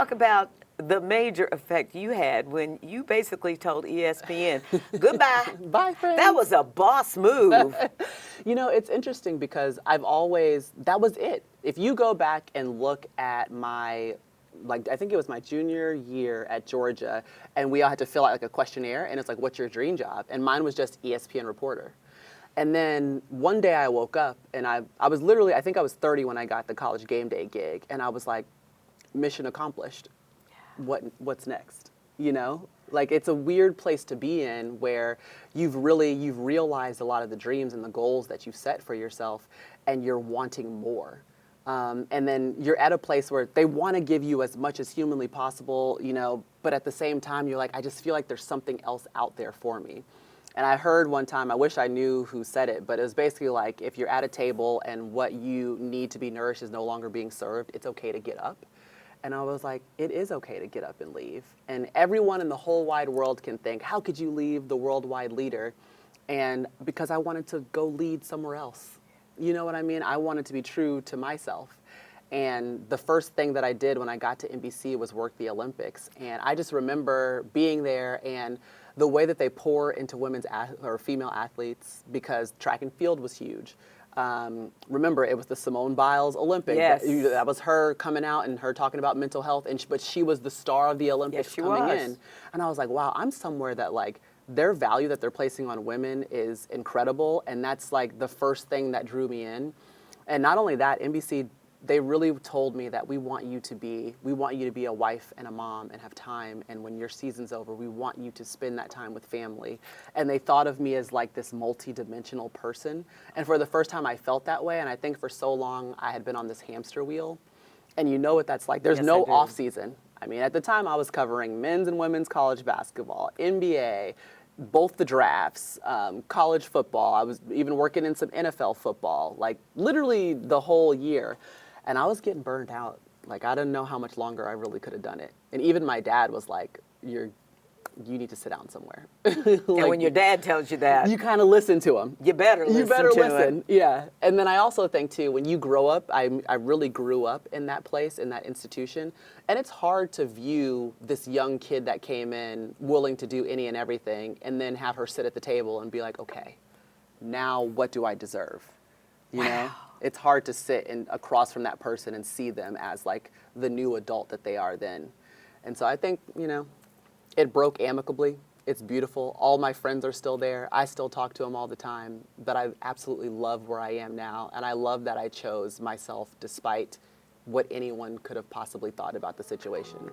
talk about the major effect you had when you basically told ESPN, goodbye. Bye, friends. That was a boss move. You know, it's interesting because that was it. If you go back and look at I think it was my junior year at Georgia, and we all had to fill out like a questionnaire, and it's like, what's your dream job? And mine was just ESPN reporter. And then one day I woke up, and I was literally, I think I was 30 when I got the College Game Day gig, and I was like, mission accomplished. What's next? You know, like it's a weird place to be in where you've realized a lot of the dreams and the goals that you've set for yourself, and you're wanting more. And then you're at a place where they want to give you as much as humanly possible, you know, but at the same time you're like, I just feel like there's something else out there for me. And I heard one time, I wish I knew who said it, but it was basically like, if you're at a table and what you need to be nourished is no longer being served, it's okay to get up. And I was like, it is okay to get up and leave. And everyone in the whole wide world can think, how could you leave the worldwide leader? And because I wanted to go lead somewhere else. You know what I mean? I wanted to be true to myself. And the first thing that I did when I got to NBC was work the Olympics. And I just remember being there and the way that they pour into female athletes, because track and field was huge. Remember, it was the Simone Biles Olympic. Yes. That was her coming out and her talking about mental health, but she was the star of the Olympics coming in. And I was like, wow, I'm somewhere that like their value that they're placing on women is incredible, and that's like the first thing that drew me in. And not only that, NBC, they really told me that we want you to be a wife and a mom and have time, and when your season's over, we want you to spend that time with family. And they thought of me as like this multi-dimensional person. And for the first time I felt that way, and I think for so long I had been on this hamster wheel. And you know what that's like. There's no off season. I mean, at the time I was covering men's and women's college basketball, NBA, both the drafts, college football. I was even working in some NFL football, like literally the whole year. And I was getting burned out. Like, I didn't know how much longer I really could have done it. And even my dad was like, you need to sit down somewhere. Like, and when your dad tells you that, you kind of listen to him. You better listen. Yeah. And then I also think, too, when you grow up, I really grew up in that place, in that institution. And it's hard to view this young kid that came in willing to do any and everything and then have her sit at the table and be like, okay, now what do I deserve? You know? It's hard to sit across from that person and see them as like the new adult that they are then. And so I think, you know, it broke amicably. It's beautiful. All my friends are still there. I still talk to them all the time. But I absolutely love where I am now. And I love that I chose myself despite what anyone could have possibly thought about the situation.